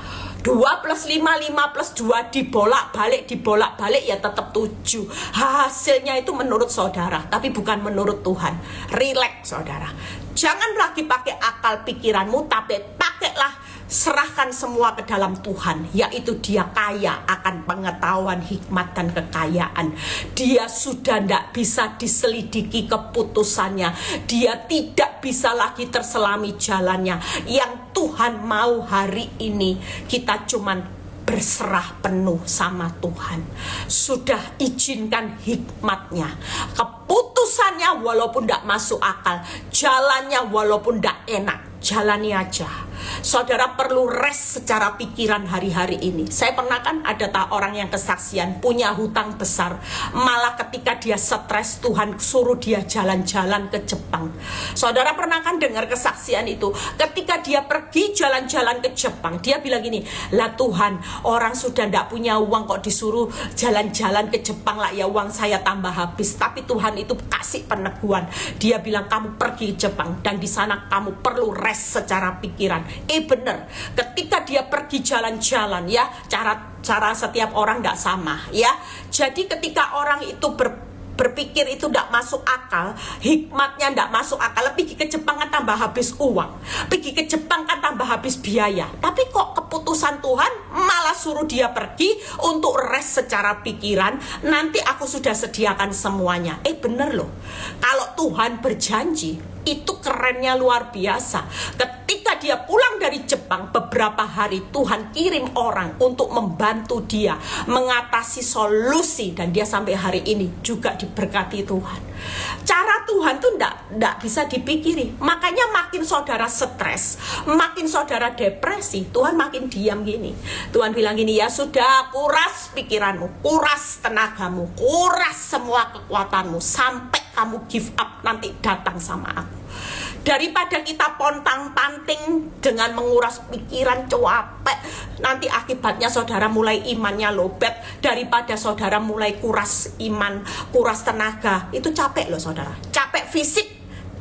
Speaker 1: 2 plus 5, 5 plus 2 dibolak balik ya tetap 7. Hasilnya itu menurut saudara, tapi bukan menurut Tuhan. Relax saudara. Jangan lagi pakai akal pikiranmu, tapi pakailah, serahkan semua ke dalam Tuhan, yaitu Dia kaya akan pengetahuan, hikmat, dan kekayaan. Dia sudah tidak bisa diselidiki keputusannya. Dia tidak bisa lagi terselami jalannya. Yang Tuhan mau hari ini, kita cuman berserah penuh sama Tuhan. Sudah izinkan hikmatnya, keputusannya walaupun tidak masuk akal, jalannya walaupun tidak enak, jalani aja. Saudara perlu rest secara pikiran hari-hari ini. Saya pernah kan ada orang yang kesaksian punya hutang besar, malah ketika dia stres Tuhan suruh dia jalan-jalan ke Jepang. Saudara pernah kan dengar kesaksian itu? Ketika dia pergi jalan-jalan ke Jepang, dia bilang gini, lah Tuhan, orang sudah tidak punya uang kok disuruh jalan-jalan ke Jepang, lah ya uang saya tambah habis. Tapi Tuhan itu kasih peneguhan. Dia bilang kamu pergi ke Jepang dan di sana kamu perlu rest secara pikiran. Bener, ketika dia pergi jalan-jalan ya, cara setiap orang tidak sama ya. Jadi ketika orang itu berpikir itu tidak masuk akal, hikmatnya tidak masuk akal, pergi ke Jepang kan tambah habis uang, pergi ke Jepang kan tambah habis biaya. Tapi kok keputusan Tuhan malah suruh dia pergi untuk rest secara pikiran, nanti aku sudah sediakan semuanya. Bener loh, kalau Tuhan berjanji Itu kerennya luar biasa. Ketika dia pulang dari Jepang, beberapa hari Tuhan kirim orang untuk membantu dia mengatasi solusi, dan dia sampai hari ini juga diberkati Tuhan. Cara Tuhan tuh ndak bisa dipikiri. Makanya makin saudara stres, makin saudara depresi, Tuhan makin diam gini. Tuhan bilang gini, ya sudah, kuras pikiranmu, kuras tenagamu, kuras semua kekuatanmu sampai kamu give up, nanti datang sama aku. Daripada kita pontang-panting dengan menguras pikiran, capek, nanti akibatnya saudara mulai imannya lobet. Daripada saudara mulai kuras iman, kuras tenaga, itu capek loh saudara. Capek fisik,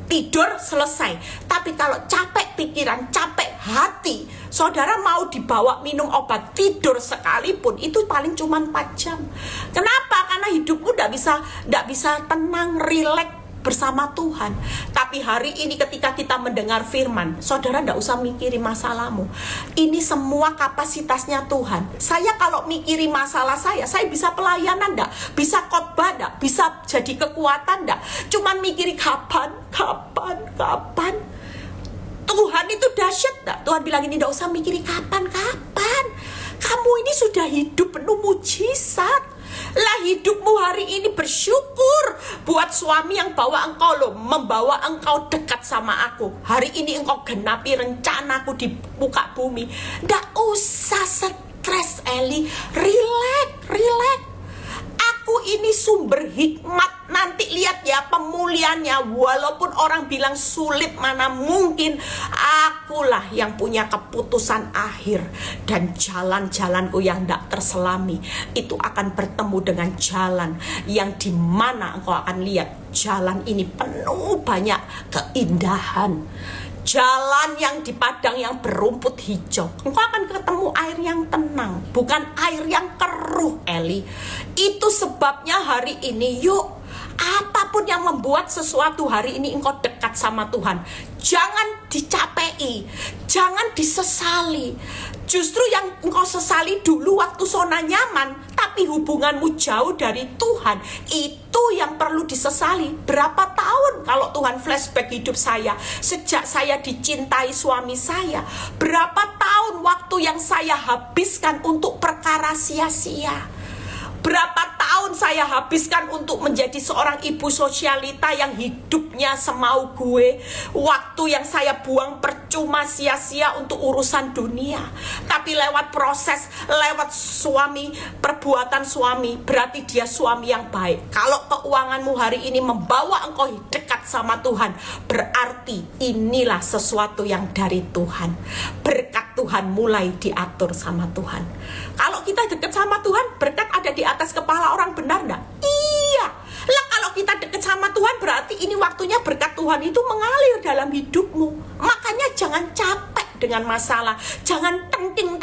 Speaker 1: tidur selesai. Tapi kalau capek pikiran, capek hati, saudara mau dibawa minum obat tidur sekalipun, itu paling cuma 4 jam. Kenapa? Karena hidupmu tidak bisa tenang, rileks bersama Tuhan. Tapi hari ini ketika kita mendengar firman, saudara tidak usah mikirin masalahmu. Ini semua kapasitasnya Tuhan. Saya kalau mikirin masalah saya bisa pelayanan enggak? Bisa khotbah enggak? Bisa jadi kekuatan enggak? Cuman mikirin kapan. Tuhan itu dahsyat enggak? Tuhan bilang ini enggak usah mikirin kapan. Kamu ini sudah hidup penuh mujizat. Lah hidupmu hari ini bersyukur buat suami yang bawa engkau loh, membawa engkau dekat sama aku. Hari ini engkau genapi rencanaku di muka bumi. Nggak usah stres, Eli. Relax. Aku ini sumber hikmat. Nanti lihat ya pemulihannya. Walaupun orang bilang sulit, mana mungkin. Akulah yang punya keputusan akhir. Dan jalan-jalanku yang tidak terselami itu akan bertemu dengan jalan yang dimana engkau akan lihat jalan ini penuh banyak keindahan. Jalan yang di padang yang berumput hijau, engkau akan ketemu air yang tenang, bukan air yang keruh, Eli. Itu sebabnya hari ini, yuk, apapun yang membuat sesuatu hari ini engkau dekat sama Tuhan, jangan dicapei, jangan disesali. Justru yang engkau sesali dulu waktu zona nyaman, tapi hubunganmu jauh dari Tuhan, itu yang perlu disesali. Berapa tahun kalau Tuhan flashback hidup saya, sejak saya dicintai suami saya, berapa tahun waktu yang saya habiskan untuk perkara sia-sia. Berapa tahun saya habiskan untuk menjadi seorang ibu sosialita yang hidupnya semau gue. Waktu yang saya buang percuma sia-sia untuk urusan dunia. Tapi lewat proses, lewat suami, perbuatan suami, berarti dia suami yang baik. Kalau keuanganmu hari ini membawa engkau dekat sama Tuhan, berarti inilah sesuatu yang dari Tuhan. Berkat Tuhan mulai diatur sama Tuhan. Kalau kita dekat sama Tuhan, berkat ada di atas kepala orang, benar enggak? Iya. Lah kalau kita dekat sama Tuhan, berarti ini waktunya berkat Tuhan itu mengalir dalam hidupmu. Makanya jangan capek dengan masalah. Jangan tengking.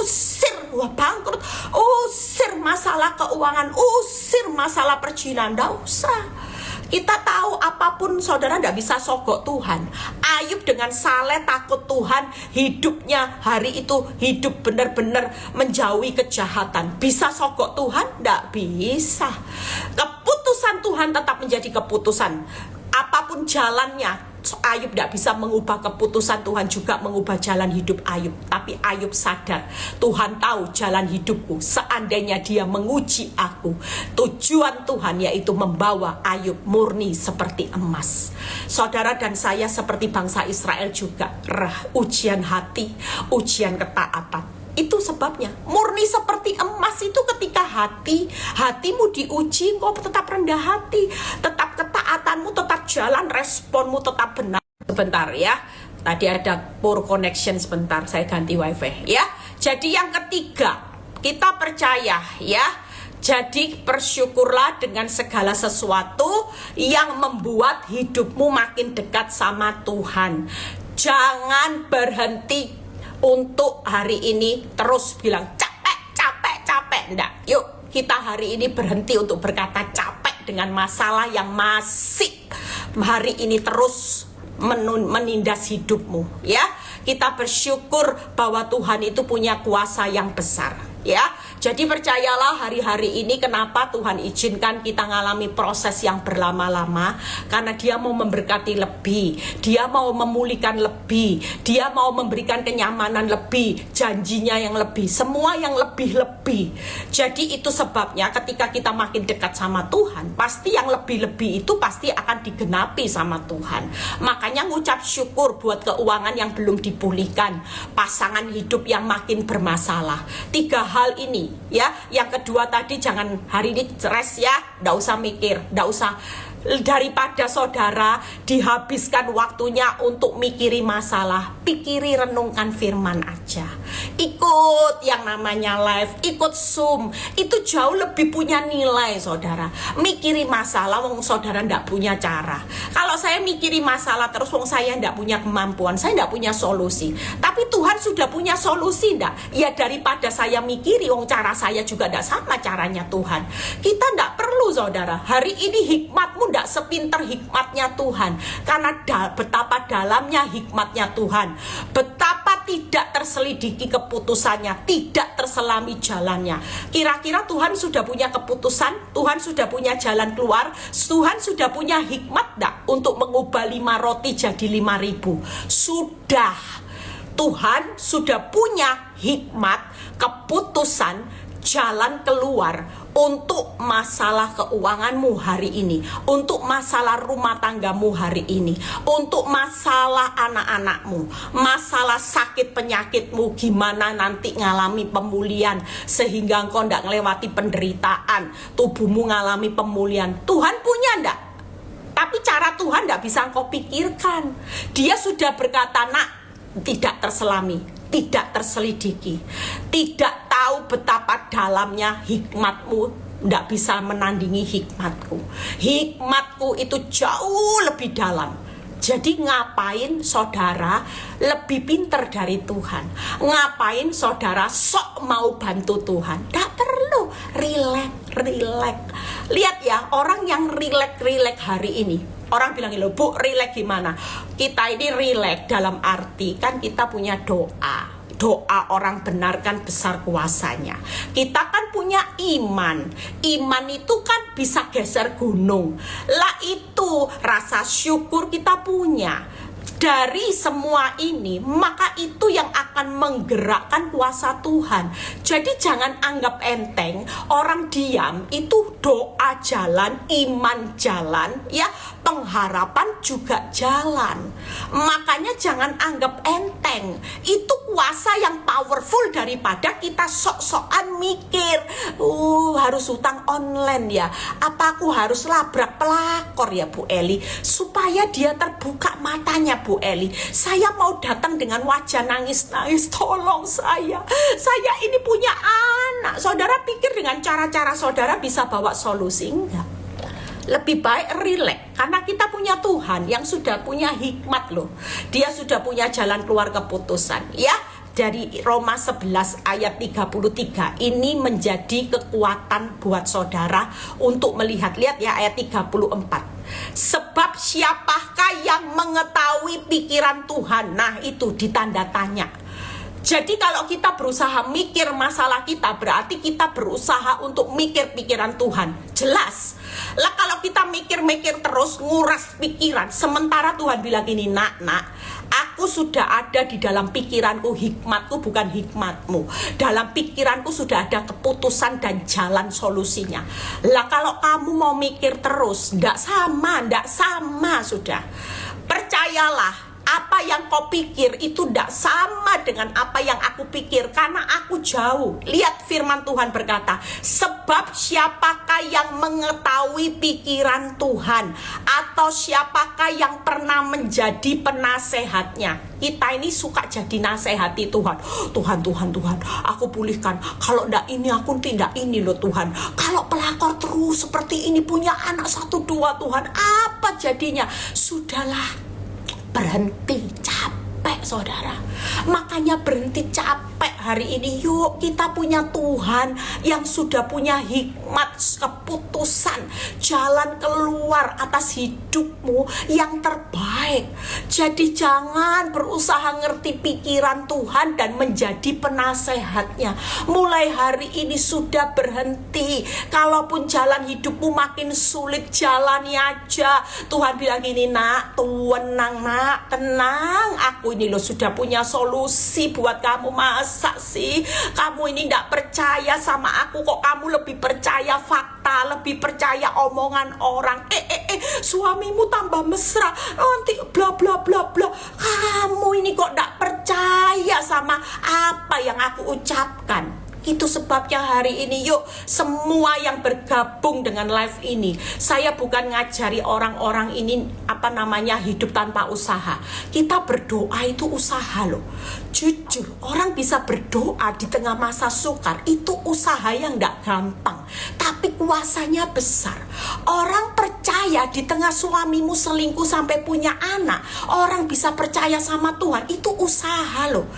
Speaker 1: Usir bangkrut, usir masalah keuangan, usir masalah perjinan. Enggak usah. Kita tahu apapun saudara tidak bisa sogok Tuhan. Ayub dengan saleh takut Tuhan, hidupnya hari itu hidup benar-benar menjauhi kejahatan. Bisa sogok Tuhan? Tidak bisa. Keputusan Tuhan tetap menjadi keputusan. Apapun jalannya, Ayub tidak bisa mengubah keputusan Tuhan, juga mengubah jalan hidup Ayub. Tapi Ayub sadar, Tuhan tahu jalan hidupku. Seandainya dia menguji aku, tujuan Tuhan yaitu membawa Ayub murni seperti emas. Saudara dan saya seperti bangsa Israel juga, ujian hati, ujian ketaatan. Itu sebabnya murni seperti emas itu ketika hatimu diuji, engkau tetap rendah hati, tetap ketaatanmu, tetap jalan, responmu tetap benar. Sebentar ya, tadi ada poor connection, sebentar saya ganti wifi ya. Jadi yang ketiga, kita percaya ya. Jadi bersyukurlah dengan segala sesuatu yang membuat hidupmu makin dekat sama Tuhan. Jangan berhenti untuk hari ini terus bilang capek. Enggak, yuk kita hari ini berhenti untuk berkata capek dengan masalah yang masih hari ini terus menindas hidupmu ya. Kita bersyukur bahwa Tuhan itu punya kuasa yang besar. ya. Jadi percayalah, hari-hari ini kenapa Tuhan izinkan kita ngalami proses yang berlama-lama, karena Dia mau memberkati lebih, Dia mau memulihkan lebih, Dia mau memberikan kenyamanan lebih, janjinya yang lebih, semua yang lebih-lebih. Jadi itu sebabnya ketika kita makin dekat sama Tuhan, pasti yang lebih-lebih itu pasti akan digenapi sama Tuhan. Makanya ngucap syukur buat keuangan yang belum dipulihkan, pasangan hidup yang makin bermasalah. 3 hal ini ya. Yang kedua tadi, jangan hari ini stres ya, nggak usah mikir, nggak usah. Daripada saudara dihabiskan waktunya untuk mikiri masalah, pikiri renungkan firman aja. Ikut yang namanya live, ikut Zoom, itu jauh lebih punya nilai saudara. Mikiri masalah wong saudara ndak punya cara. Kalau saya mikiri masalah terus wong saya ndak punya kemampuan, saya ndak punya solusi. Tapi Tuhan sudah punya solusi ndak? Ya daripada saya mikiri wong cara saya juga ndak sama caranya Tuhan. Kita ndak perlu saudara. Hari ini hikmatmu ndak sepinter hikmatnya Tuhan, karena betapa dalamnya hikmatnya Tuhan, betapa tidak terselidiki keputusannya, tidak terselami jalannya. Kira-kira Tuhan sudah punya keputusan, Tuhan sudah punya jalan keluar, Tuhan sudah punya hikmat enggak untuk mengubah 5 roti jadi 5.000? Sudah. Tuhan sudah punya hikmat, keputusan, jalan keluar untuk masalah keuanganmu hari ini, untuk masalah rumah tanggamu hari ini, untuk masalah anak-anakmu, masalah sakit penyakitmu, gimana nanti ngalami pemulihan sehingga engkau ndak ngelewati penderitaan, tubuhmu ngalami pemulihan. Tuhan punya ndak? Tapi cara Tuhan ndak bisa engkau pikirkan. Dia sudah berkata, nak, tidak terselami, tidak terselidiki, tidak tahu betapa dalamnya hikmatmu, tidak bisa menandingi hikmatku. Hikmatku itu jauh lebih dalam. Jadi ngapain saudara lebih pinter dari Tuhan? Ngapain saudara sok mau bantu Tuhan? Tidak perlu. Relax. Lihat ya, orang yang relax hari ini. Orang bilang, loh Bu, relax gimana? Kita ini relax dalam arti kan kita punya doa. Doa orang benar kan besar kuasanya. Kita kan punya iman. Iman itu kan bisa geser gunung. Lah itu rasa syukur kita punya. Dari semua ini, maka itu yang akan menggerakkan kuasa Tuhan. Jadi jangan anggap enteng, orang diam itu doa jalan, iman jalan, ya, pengharapan juga jalan. Makanya jangan anggap enteng. Itu kuasa yang powerful daripada kita sok-sokan mikir, harus utang online ya. Apa aku harus labrak pelakor ya Bu Eli supaya dia terbuka matanya Bu Eli. Saya mau datang dengan wajah nangis-nangis, tolong saya ini punya anak. Saudara pikir dengan cara-cara saudara bisa bawa solusi? Enggak. Lebih baik relax, karena kita punya Tuhan yang sudah punya hikmat loh. Dia sudah punya jalan keluar keputusan ya. Dari Roma 11 ayat 33 ini menjadi kekuatan buat saudara untuk melihat. Lihat ya ayat 34. Sebab siapakah yang mengetahui pikiran Tuhan? Nah itu ditanda tanya. Jadi kalau kita berusaha mikir masalah kita, berarti kita berusaha untuk mikir pikiran Tuhan. Jelas. Lah kalau kita mikir-mikir terus, nguras pikiran, sementara Tuhan bilang gini, nak, aku sudah ada di dalam pikiranku, hikmatku bukan hikmatmu. Dalam pikiranku sudah ada keputusan dan jalan solusinya. Lah kalau kamu mau mikir terus, ndak sama sudah. Percayalah, apa yang kau pikir itu tidak sama dengan apa yang aku pikir, karena aku jauh. Lihat firman Tuhan berkata, sebab siapakah yang mengetahui pikiran Tuhan, atau siapakah yang pernah menjadi penasehatnya. Kita ini suka jadi nasehati Tuhan. Tuhan, aku pulihkan. Kalau tidak ini, aku tidak ini loh Tuhan. Kalau pelakor terus seperti ini, punya anak 1, 2 Tuhan, apa jadinya? Sudahlah, berhenti, capek saudara. Makanya berhenti capek hari ini. Yuk kita punya Tuhan yang sudah punya hikmat, keputusan, jalan keluar atas hidupmu yang terbaik. baik. Jadi jangan berusaha ngerti pikiran Tuhan dan menjadi penasehatnya. Mulai hari ini sudah berhenti. Kalaupun jalan hidupmu makin sulit, jalani aja. Tuhan bilang gini, nak, tenang nak, tenang. Aku ini loh sudah punya solusi buat kamu. Masa sih kamu ini gak percaya sama aku? Kok kamu lebih percaya fakta, lebih percaya omongan orang? Suamimu tambah mesra, nanti bla bla bla bla. Kamu ini kok gak percaya sama apa yang aku ucapkan? Itu sebabnya hari ini yuk semua yang bergabung dengan live ini, saya bukan ngajari orang-orang ini hidup tanpa usaha. Kita berdoa itu usaha loh. Jujur, orang bisa berdoa di tengah masa sukar, itu usaha yang gak gampang, tapi kuasanya besar. Orang percaya di tengah suamimu selingkuh sampai punya anak, orang bisa percaya sama Tuhan, itu usaha loh.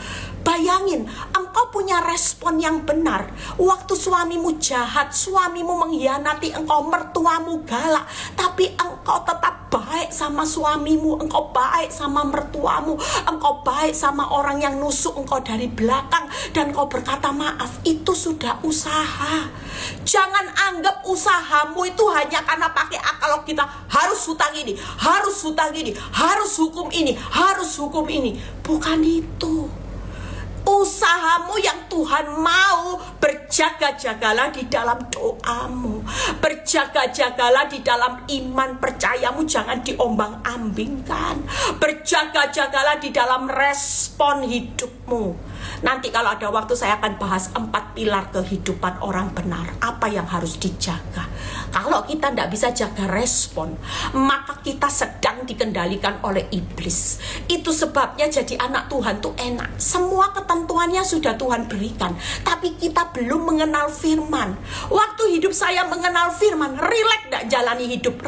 Speaker 1: Bayangin, engkau punya respon yang benar. Waktu suamimu jahat, suamimu mengkhianati engkau, mertuamu galak, tapi engkau tetap baik sama suamimu, engkau baik sama mertuamu, engkau baik sama orang yang nusuk engkau dari belakang, dan engkau berkata maaf. Itu sudah usaha. Jangan anggap usahamu itu hanya karena pakai akal kita harus hutang ini, harus hutang ini, harus hukum ini, harus hukum ini. Bukan itu. Usahamu yang Tuhan mau, berjaga-jagalah di dalam doamu, berjaga-jagalah di dalam iman percayamu, jangan diombang-ambingkan, berjaga-jagalah di dalam respon hidupmu. Nanti kalau ada waktu saya akan bahas 4 pilar kehidupan orang benar, apa yang harus dijaga. Kalau kita tidak bisa jaga respon, maka kita sedang dikendalikan oleh iblis. Itu sebabnya jadi anak Tuhan tuh enak, semua ketentuannya sudah Tuhan berikan, tapi kita belum mengenal firman. Waktu hidup saya mengenal firman, rileks gak jalani hidup?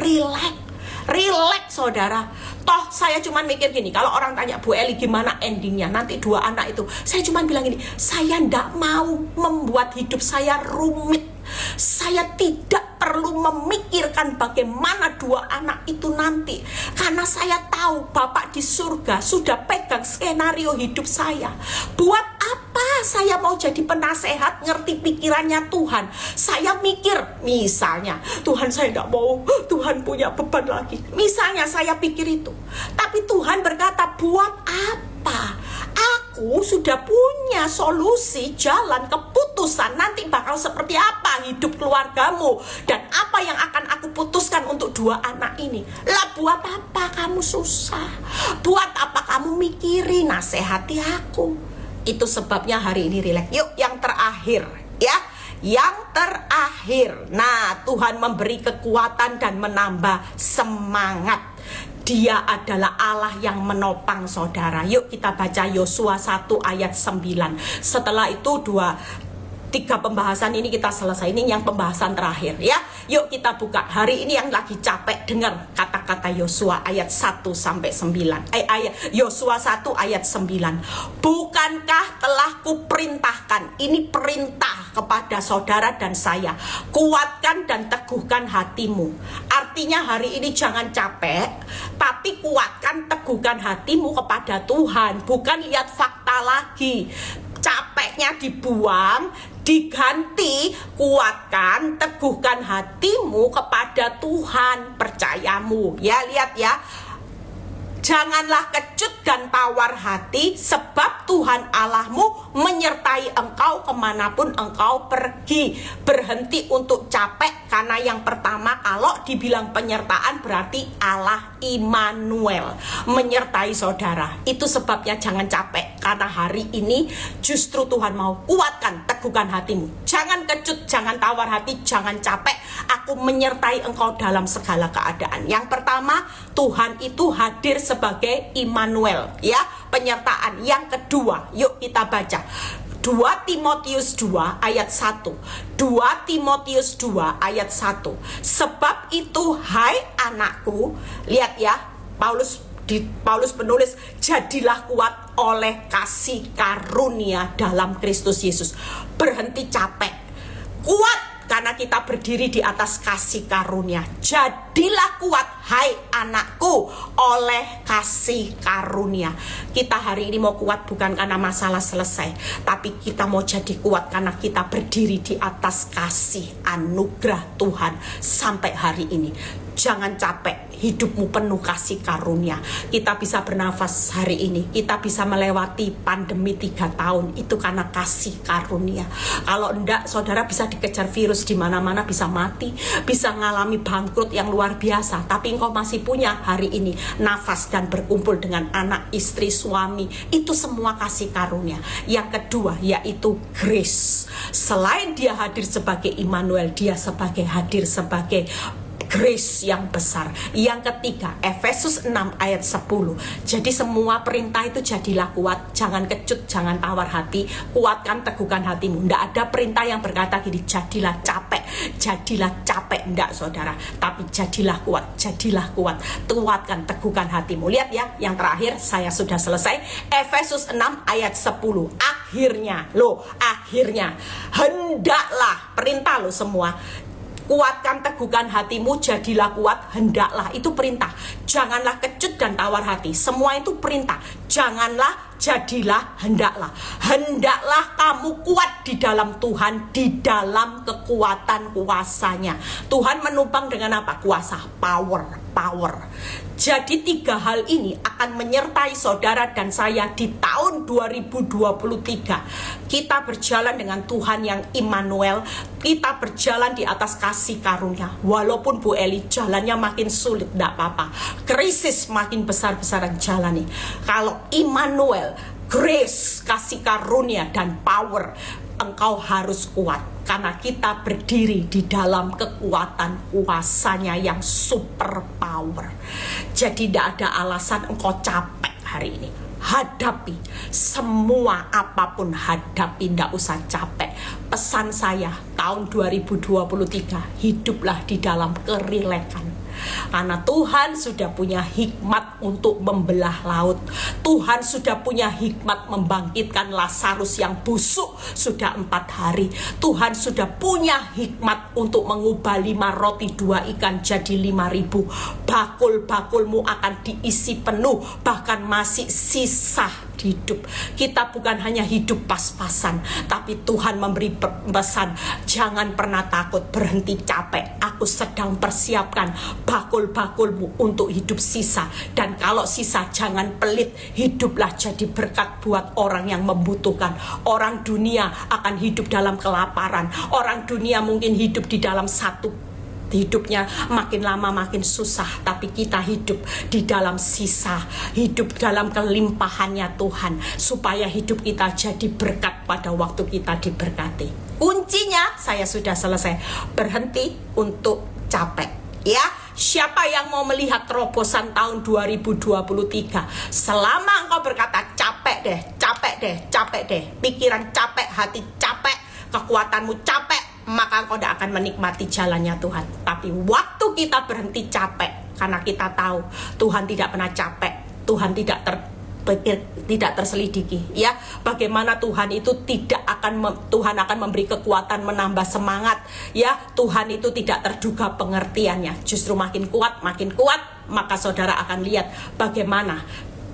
Speaker 1: Rileks saudara. Toh saya cuma mikir gini, kalau orang tanya Bu Eli gimana endingnya, nanti 2 anak itu, saya cuma bilang gini, saya ndak mau membuat hidup saya rumit. Saya tidak perlu memikirkan bagaimana 2 anak itu nanti, karena saya tahu Bapak di surga sudah pegang skenario hidup saya. Buat apa saya mau jadi penasehat ngerti pikirannya Tuhan? Saya mikir, misalnya Tuhan saya tidak mau Tuhan punya beban lagi, misalnya saya pikir itu. Tapi Tuhan berkata, buat apa? Aku sudah punya solusi, jalan, keputusan nanti bakal seperti apa hidup keluargamu, dan apa yang akan aku putuskan untuk 2 anak ini. Lah buat apa kamu susah? Buat apa kamu mikirin? Nasihati aku. Itu sebabnya hari ini rileks. Yuk yang terakhir ya, yang terakhir. Nah, Tuhan memberi kekuatan dan menambah semangat. Dia adalah Allah yang menopang saudara. Yuk kita baca Yosua 1 ayat 9. Setelah itu 3 pembahasan ini kita selesai. Ini yang pembahasan terakhir ya. Yuk kita buka. Hari ini yang lagi capek dengar kata-kata Yosua ayat 1 sampai 9. Ayat Yosua 1 ayat 9. Bukankah telah kuperintahkan? Ini perintah kepada saudara dan saya. Kuatkan dan teguhkan hatimu. Artinya hari ini jangan capek, tapi kuatkan, teguhkan hatimu kepada Tuhan. Bukan lihat fakta lagi. Capeknya dibuang, diganti, kuatkan, teguhkan hatimu kepada Tuhan, percayamu. Ya, lihat ya. Janganlah kecut dan tawar hati, sebab Tuhan Allahmu menyertai engkau kemanapun engkau pergi. Berhenti untuk capek, karena yang pertama kalau dibilang penyertaan berarti Allah Immanuel menyertai saudara. Itu sebabnya jangan capek, karena hari ini justru Tuhan mau kuatkan, teguhkan hatimu. Jangan kecut, jangan tawar hati, jangan capek. Aku menyertai engkau dalam segala keadaan. Yang pertama, Tuhan itu hadir sebagai Immanuel ya, penyertaan. Yang kedua, yuk kita baca 2 Timotius 2 ayat 1. 2 Timotius 2 ayat 1. Sebab itu hai anakku, lihat ya, Paulus penulis, jadilah kuat oleh kasih karunia dalam Kristus Yesus. Berhenti capek, kuat Karena kita berdiri di atas kasih karunia. Jadilah kuat, hai anakku, oleh kasih karunia. Kita hari ini mau kuat bukan karena masalah selesai, tapi kita mau jadi kuat karena kita berdiri di atas kasih anugerah Tuhan sampai hari ini. Jangan capek, hidupmu penuh kasih karunia. Kita bisa bernafas hari ini, kita bisa melewati pandemi 3 tahun, itu karena kasih karunia. Kalau enggak, saudara bisa dikejar virus di mana-mana, bisa mati, bisa mengalami bangkrut yang luar biasa. Tapi engkau masih punya hari ini nafas dan berkumpul dengan anak, istri, suami. Itu semua kasih karunia. Yang kedua yaitu grace. Selain dia hadir sebagai Immanuel, dia hadir sebagai grace yang besar. Yang ketiga, Efesus 6 ayat 10. Jadi semua perintah itu jadilah kuat, jangan kecut, jangan tawar hati, kuatkan, teguhkan hatimu. Tidak ada perintah yang berkata gini, jadilah capek, enggak saudara. Tapi jadilah kuat, kuatkan, teguhkan hatimu. Lihat ya, yang terakhir saya sudah selesai. Efesus 6 ayat 10. Akhirnya, hendaklah, perintah lo semua. Kuatkan, teguhkan hatimu, jadilah kuat, hendaklah. Itu perintah. Janganlah kecut dan tawar hati. Semua itu perintah. Janganlah, jadilah, hendaklah. Hendaklah kamu kuat di dalam Tuhan, di dalam kekuatan kuasanya. Tuhan menumpang dengan apa? Kuasa, power. Jadi 3 hal ini akan menyertai saudara dan saya di tahun 2023. Kita berjalan dengan Tuhan yang Immanuel. Kita berjalan di atas kasih karunia. Walaupun Bu Eli jalannya makin sulit, tidak apa-apa. Krisis makin besar-besaran jalani. Kalau Immanuel, grace, kasih karunia dan power, engkau harus kuat. Karena kita berdiri di dalam kekuatan kuasanya yang super power. Jadi tidak ada alasan engkau capek hari ini. Hadapi semua, apapun hadapi, tidak usah capek. Pesan saya tahun 2023, hiduplah di dalam kerilekan. Karena Tuhan sudah punya hikmat untuk membelah laut. Tuhan sudah punya hikmat membangkitkan Lazarus yang busuk sudah 4 hari. Tuhan sudah punya hikmat untuk mengubah 5 roti 2 ikan jadi 5.000. Bakul-bakulmu akan diisi penuh, bahkan masih sisa hidup. Kita bukan hanya hidup pas-pasan, tapi Tuhan memberi pesan, jangan pernah takut, berhenti capek. Aku sedang persiapkan bakul-bakulmu untuk hidup sisa. Dan kalau sisa, jangan pelit, hiduplah jadi berkat buat orang yang membutuhkan. Orang dunia akan hidup dalam kelaparan. Orang dunia mungkin hidup di dalam satu hidupnya makin lama makin susah, tapi kita hidup di dalam sisa, hidup dalam kelimpahannya Tuhan, supaya hidup kita jadi berkat pada waktu kita diberkati. Kuncinya saya sudah selesai, berhenti untuk capek ya. Siapa yang mau melihat terobosan tahun 2023? Selama engkau berkata capek deh, pikiran capek, hati capek, kekuatanmu capek, maka engkau tidak akan menikmati jalannya Tuhan. Tapi waktu kita berhenti capek, karena kita tahu Tuhan tidak pernah capek, Tuhan tidak terselidiki ya. Bagaimana Tuhan itu Tuhan akan memberi kekuatan, menambah semangat ya. Tuhan itu tidak terduga pengertiannya, justru makin kuat, maka saudara akan lihat bagaimana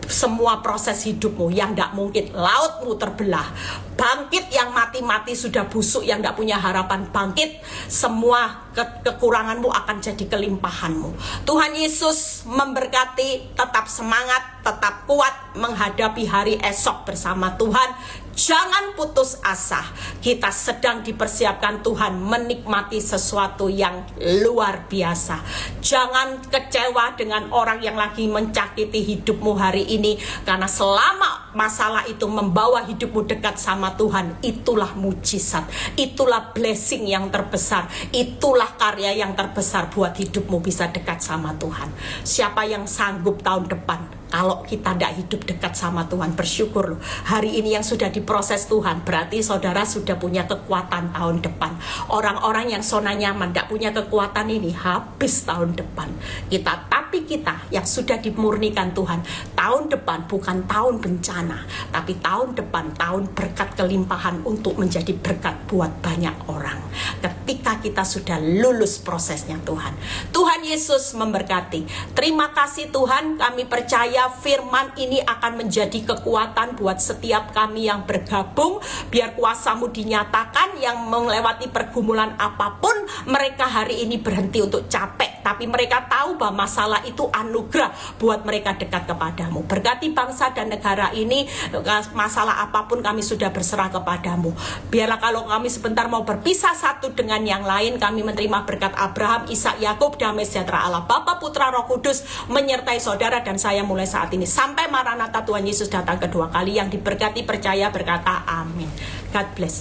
Speaker 1: semua proses hidupmu yang tidak mungkin, lautmu terbelah, bangkit yang mati-mati sudah busuk, yang tidak punya harapan bangkit, semua kekuranganmu akan jadi kelimpahanmu. Tuhan Yesus memberkati, tetap semangat, tetap kuat menghadapi hari esok bersama Tuhan. Jangan putus asa, kita sedang dipersiapkan Tuhan menikmati sesuatu yang luar biasa. Jangan kecewa dengan orang yang lagi mencakiti hidupmu hari ini, karena selama masalah itu membawa hidupmu dekat sama Tuhan, itulah mujizat, itulah blessing yang terbesar, itulah karya yang terbesar buat hidupmu bisa dekat sama Tuhan. Siapa yang sanggup tahun depan kalau kita tidak hidup dekat sama Tuhan? Bersyukur loh, hari ini yang sudah diproses Tuhan, berarti saudara sudah punya kekuatan tahun depan. Orang-orang yang zona nyaman tidak punya kekuatan ini, habis tahun depan. Tapi kita yang sudah dimurnikan Tuhan, tahun depan bukan tahun bencana, tapi tahun depan tahun berkat kelimpahan untuk menjadi berkat buat banyak orang. ketika kita sudah lulus prosesnya Tuhan. Tuhan Yesus memberkati. Terima kasih Tuhan, kami percaya firman ini akan menjadi kekuatan buat setiap kami yang bergabung. Biar kuasa-Mu dinyatakan, yang melewati pergumulan apapun, mereka hari ini berhenti untuk capek, tapi mereka tahu bahwa masalah itu anugerah buat mereka dekat kepadamu. Berkati bangsa dan negara ini, masalah apapun kami sudah berserah kepadamu. Biarlah kalau kami sebentar mau berpisah satu dengan yang lain, kami menerima berkat Abraham, Ishak, Yakub, damai sejahtera Allah Bapa, Putra, Roh Kudus menyertai saudara dan saya mulai saat ini sampai Maranatha Tuhan Yesus datang kedua kali. Yang diberkati percaya berkata amin. God bless.